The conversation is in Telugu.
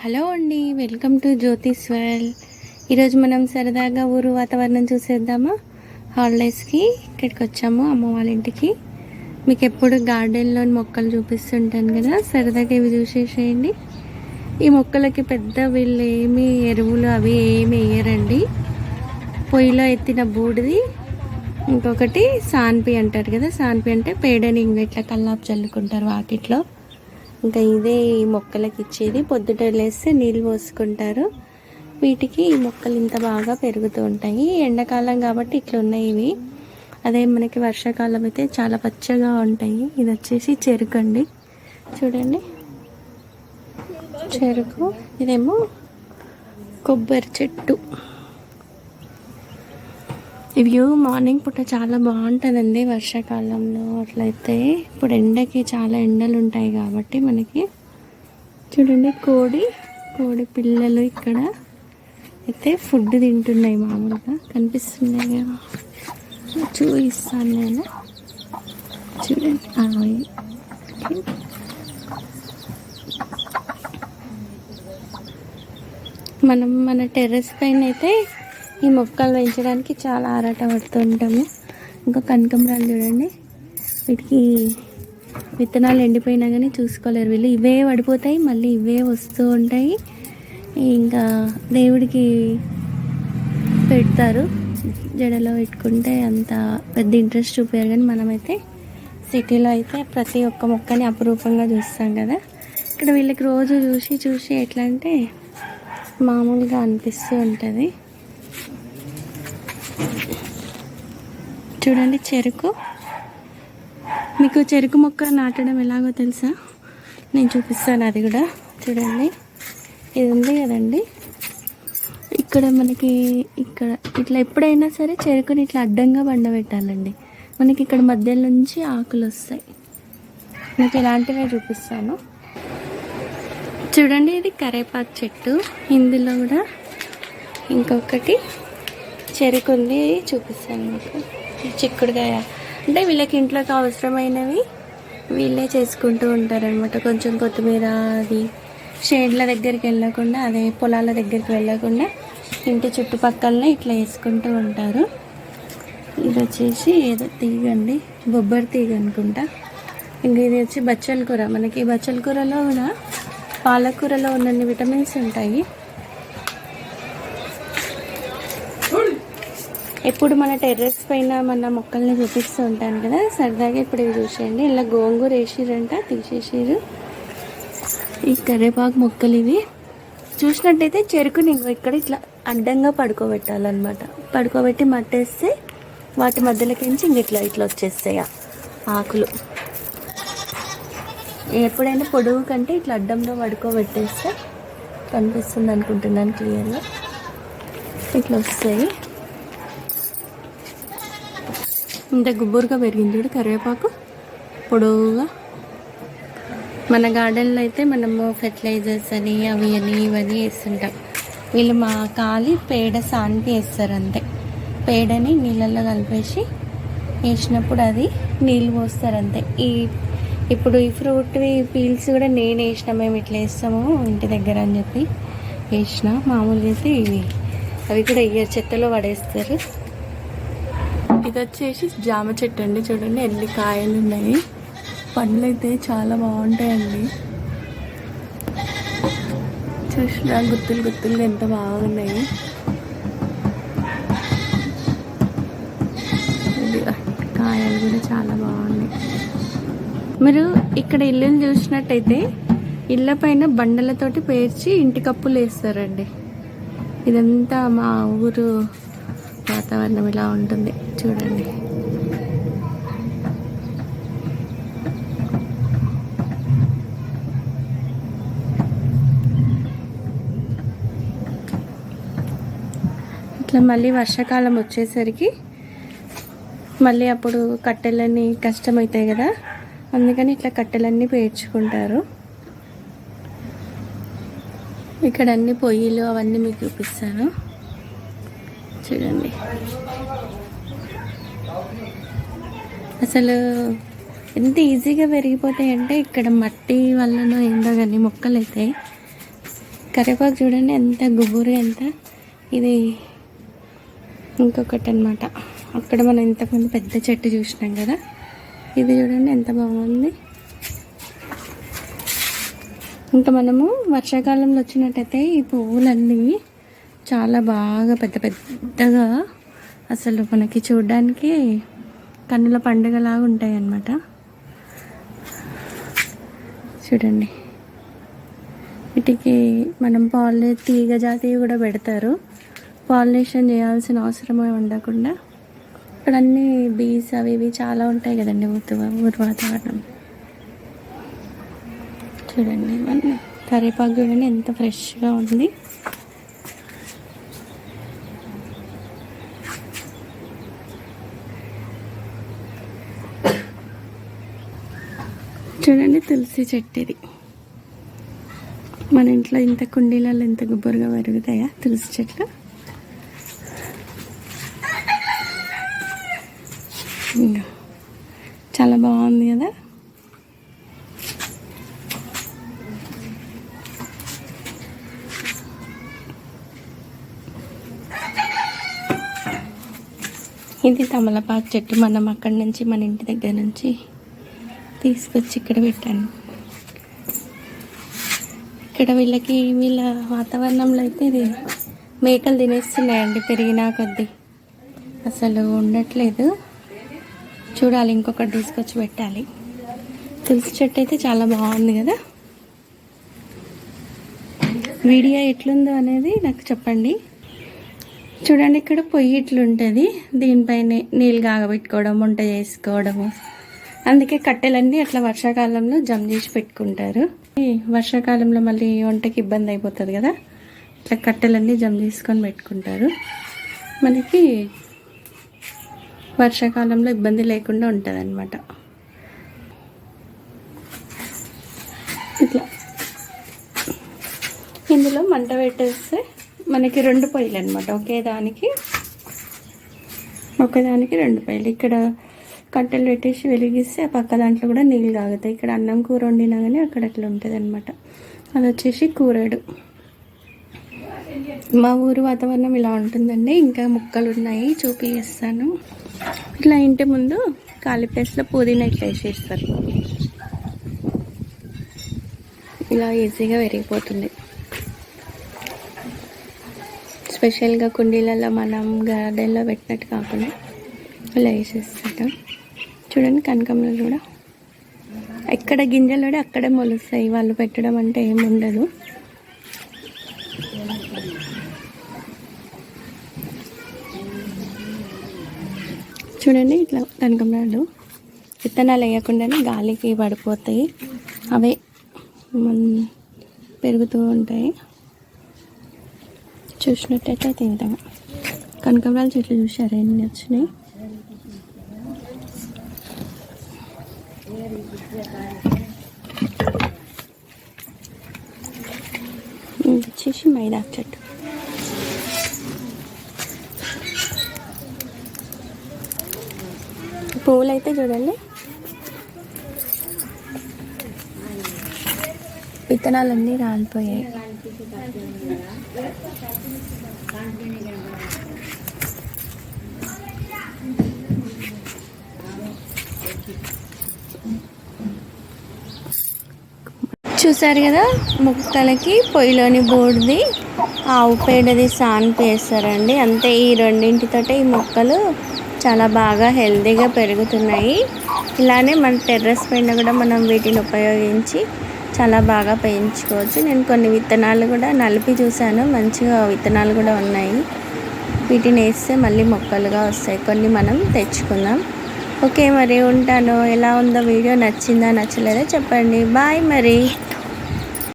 హలో అండి, వెల్కమ్ టు జ్యోతిస్ వరల్డ్. ఈరోజు మనం సరదాగా ఊరు వాతావరణం చూసేద్దామా. హాలిడేస్కి ఇక్కడికి వచ్చాము, అమ్మ వాళ్ళ ఇంటికి. మీకు ఎప్పుడు గార్డెన్లోని మొక్కలు చూపిస్తుంటాను కదా, సరదాగా ఇవి చూసేసేయండి. ఈ మొక్కలకి పెద్ద వీళ్ళు ఏమి ఎరువులు అవి ఏమి వేయరండి. పొయ్యిలో ఎత్తిన బూడిది, ఇంకొకటి సాన్పి అంటారు కదా, సాన్పి అంటే పేడని ఇట్లా కల్లాపు చల్లుకుంటారు వాకిట్లో. ఇంకా ఇదే ఈ మొక్కలకి ఇచ్చేది. పొద్దుట లేస్తే నీళ్ళు పోసుకుంటారు. వీటికి ఈ మొక్కలు ఇంత బాగా పెరుగుతూ ఉంటాయి. ఎండాకాలం కాబట్టి ఇట్లా ఉన్నాయి ఇవి. అదే మనకి వర్షాకాలం అయితే చాలా పచ్చగా ఉంటాయి. ఇది వచ్చేసి చెరుకు అండి, చూడండి చెరుకు. ఇదేమో కొబ్బరి చెట్టు. ఈ వ్యూ మార్నింగ్ పూట చాలా బాగుంటుందండి వర్షాకాలంలో. అట్లయితే ఇప్పుడు ఎండకి చాలా ఎండలు ఉంటాయి కాబట్టి మనకి చూడండి కోడి పిల్లలు ఇక్కడ అయితే ఫుడ్ తింటున్నాయి. మామూలుగా కనిపిస్తున్నాయి కదా, చూపిస్తాను నేను. చూడండి మనం మన టెర్రస్ పైన అయితే ఈ మొక్కలు పెంచడానికి చాలా ఆరాట పడుతూ ఉంటాము. ఇంకా కనకంబరాలు చూడండి, వీటికి విత్తనాలు ఎండిపోయినా కానీ చూసుకోలేరు వీళ్ళు. ఇవే పడిపోతాయి, మళ్ళీ ఇవే వస్తూ ఉంటాయి. ఇంకా దేవుడికి పెడతారు, జడలో పెట్టుకుంటే అంత పెద్ద ఇంట్రెస్ట్ చూపారు. కానీ మనమైతే సిటీలో అయితే ప్రతి ఒక్క మొక్కని అపురూపంగా చూస్తాం కదా. ఇక్కడ వీళ్ళకి రోజు చూసి ఎట్లా అంటే మామూలుగా అనిపిస్తూ ఉంటుంది. చూడండి చెరుకు. మీకు చెరుకు మొక్క నాటడం ఎలాగో తెలుసా, నేను చూపిస్తాను అది కూడా. చూడండి ఇది ఉంది కదండి, ఇక్కడ మనకి ఇక్కడ ఇట్లా ఎప్పుడైనా సరే చెరుకుని ఇట్లా అడ్డంగా బండబెట్టాలండి. మనకి ఇక్కడ మధ్య నుంచి ఆకులు వస్తాయి. మీకు ఇలాంటివే చూపిస్తాను. చూడండి ఇది కరేపాకు చెట్టు. ఇందులో కూడా ఇంకొకటి చెరుకు ఉంది, చూపిస్తాను మీకు. చిక్కుడుకాయ అంటే వీళ్ళకి ఇంట్లోకి అవసరమైనవి వీళ్ళే చేసుకుంటూ ఉంటారనమాట. కొంచెం కొత్తిమీర అది షేడ్ల దగ్గరికి వెళ్ళకుండా, అదే పొలాల దగ్గరికి వెళ్ళకుండా ఇంటి చుట్టుపక్కలనే ఇట్లా వేసుకుంటూ ఉంటారు. ఇది వచ్చేసి ఏదో తీగ అండి, బొబ్బరి తీగ అనుకుంటా. ఇంకా ఇది వచ్చి బచ్చల కూర. మనకి బచ్చల కూరలో కూడా పాలకూరలో ఉన్నన్ని విటమిన్స్ ఉంటాయి. ఎప్పుడు మన టెర్రస్ పైన మన మొక్కల్ని చూపిస్తూ ఉంటాను కదా, సరదాగా ఇప్పుడు ఇవి చూసేయండి. ఇలా గోంగూర వేసిరంట, తీసేసారు. ఈ కరివేపాకు మొక్కలు ఇవి చూసినట్టయితే చెరుకుని ఇక్కడ ఇట్లా అడ్డంగా పడుకోబెట్టాలన్నమాట. పడుకోబెట్టి మట్టేస్తే వాటి మధ్యలోకించి ఇట్లా వచ్చేస్తాయి ఆకులు. ఎప్పుడైనా పొడవు కంటే ఇట్లా అడ్డంలో పడుకోబెట్టేస్తే కనిపిస్తుంది అనుకుంటున్నాను క్లియర్గా. ఇట్లా వస్తాయి. ఇంత గుబ్బురుగా పెరిగింది చూడు కరివేపాకు, పొడవుగా. మన గార్డెన్లో అయితే మనము ఫెర్టిలైజర్స్ అని అవి అని ఇవన్నీ వేస్తుంటాం. వీళ్ళు మా కాలి పేడ సాన్పి వేస్తారు అంతే. పేడని నీళ్ళల్లో కలిపేసి వేసినప్పుడు అది నీళ్ళు పోస్తారు అంతే. ఇప్పుడు ఈ ఫ్రూట్ పీల్స్ కూడా నేను వేసిన, మేము ఇట్లా వేస్తాము ఇంటి దగ్గర అని చెప్పి వేసిన. మామూలుగా అయితే అవి కూడా వేయరు, చెత్తలో పడేస్తారు. ఇది వచ్చేసి జామ చెట్టు అండి, చూడండి ఎన్ని కాయలు ఉన్నాయి. పండ్లు అయితే చాలా బాగుంటాయండి. చూసినా గుత్తులుగా ఎంత బాగున్నాయి. కాయలు కూడా చాలా బాగున్నాయి. మీరు ఇక్కడ ఇల్లులు చూసినట్టయితే ఇళ్ళ పైన బండలతోటి పేర్చి ఇంటి కప్పులు వేస్తారండి. ఇదంతా మా ఊరు వాతావరణం ఇలా ఉంటుంది చూడండి. ఇట్లా మళ్ళీ వర్షాకాలం వచ్చేసరికి మళ్ళీ అప్పుడు కట్టెలన్నీ కష్టమవుతాయి కదా, అందుకని ఇట్లా కట్టెలన్నీ పేర్చుకుంటారు. ఇక్కడ అన్ని పొయ్యిలు అవన్నీ మీకు చూపిస్తాను చూడండి. అసలు ఎంత ఈజీగా పెరిగిపోతాయి అంటే ఇక్కడ మట్టి వల్లనో ఏందో కానీ మొక్కలు అయితే కరివేపాకు చూడండి ఎంత గుబురు, ఎంత ఇది ఇంకొకటి అనమాట. అక్కడ మనం ఇంతకుముందు పెద్ద చెట్టు చూసినాం కదా, ఇది చూడండి ఎంత బాగుంది. ఇంకా మనము వర్షాకాలంలో వచ్చినట్టయితే ఈ పువ్వులన్నీ చాలా బాగా పెద్ద పెద్దగా అసలు మనకి చూడడానికి కన్నుల పండుగలాగా ఉంటాయి అన్నమాట. చూడండి, వీటికి మనం తీగ జాతి కూడా పెడతారు. పాలినేషన్ చేయాల్సిన అవసరమే ఉండకుండా ఇక్కడ అన్నీ బీస్ అవి ఇవి చాలా ఉంటాయి కదండి ఊరు వాతావరణం. చూడండి మన కరివేపాకు చూడండి ఎంత ఫ్రెష్గా ఉంది. చూడండి తులసి చెట్టు ఇది. మన ఇంట్లో ఇంత కుండీలలో ఎంత గుబ్బురుగా పెరుగుతాయా తులసి చెట్లు. చాలా బాగుంది కదా. ఇది తమలపాకు చెట్టు. మనం అక్కడి నుంచి మన ఇంటి దగ్గర నుంచి తీసుకొచ్చి ఇక్కడ పెట్టాను. ఇక్కడ వీళ్ళ వాతావరణంలో అయితే ఇది మేకలు తినేస్తున్నాయండి పెరిగినా కొద్దీ, అసలు ఉండట్లేదు. చూడాలి, ఇంకొకటి తీసుకొచ్చి పెట్టాలి. తులసి చెట్టు అయితే చాలా బాగుంది కదా. వీడియో ఎట్లుందో అనేది నాకు చెప్పండి. చూడండి ఇక్కడ పొయ్యి ఇట్లుంటుంది, దీనిపైన నీళ్ళు కాగబెట్టుకోవడం, వంట చేసుకోవడము. అందుకే కట్టెలన్నీ అట్లా వర్షాకాలంలో జమ చేసి పెట్టుకుంటారు. వర్షాకాలంలో మళ్ళీ వంటకి ఇబ్బంది అయిపోతుంది కదా, ఇట్లా కట్టెలన్నీ జమ చేసుకొని పెట్టుకుంటారు. మనకి వర్షాకాలంలో ఇబ్బంది లేకుండా ఉంటుంది అన్నమాట. ఇట్లా ఇందులో మంట పెట్టేస్తే మనకి 2 పొయ్యిలు అనమాట. ఒకదానికి 2 పొయ్యిలు. ఇక్కడ కట్టెలు పెట్టేసి వెలిగిస్తే ఆ పక్క దాంట్లో కూడా నీళ్ళు తాగుతాయి. ఇక్కడ అన్నం కూర వండినా కానీ అక్కడ అట్లా ఉంటుంది అనమాట. అది వచ్చేసి కూరేడు. మా ఊరు వాతావరణం ఇలా ఉంటుందండి. ఇంకా ముక్కలు ఉన్నాయి, చూపిస్తాను. ఇట్లా ఇంటి ముందు ఖాళీ ప్లేస్లో పుదీనా ఇట్లా వేసేస్తారు. ఇలా ఈజీగా పెరిగిపోతుంది. స్పెషల్గా కుండీలలో మనం గార్డెన్లో పెట్టినట్టు కాకుండా ఇలా వేసేస్తాం. చూడండి కనకంలో కూడా ఎక్కడ గింజలు కూడా అక్కడే మొలుస్తాయి. వాళ్ళు పెట్టడం అంటే ఏమి ఉండదు. చూడండి ఇట్లా కనకంబరాలు విత్తనాలు వేయకుండానే గాలికి పడిపోతాయి, అవే పెరుగుతూ ఉంటాయి. చూసినట్టయితే తింటాము. కనకాంబరాల చెట్లు చూసారా ఎన్ని వచ్చినాయి. వచ్చేసి మైదా చెట్టు. పువ్వులు అయితే చూడండి, విత్తనాలన్నీ రాలిపోయాయి. చూసారు కదా, మొక్కలకి పొయ్యిలోని బూడిది, ఆవు పేడది సాన్పు వేస్తారండి. అంతే, ఈ రెండింటితోటే ఈ మొక్కలు చాలా బాగా హెల్తీగా పెరుగుతున్నాయి. ఇలానే మన టెర్రస్ పైన కూడా మనం వీటిని ఉపయోగించి చాలా బాగా పెంచుకోవచ్చు. నేను కొన్ని విత్తనాలు కూడా నలిపి చూశాను, మంచిగా విత్తనాలు కూడా ఉన్నాయి. వీటిని వేస్తే మళ్ళీ మొక్కలుగా వస్తాయి. కొన్ని మనం తెచ్చుకుందాం. ఓకే మరి ఉంటాను. ఎలా ఉందో వీడియో, నచ్చిందా నచ్చలేదా చెప్పండి. బాయ్ మరి.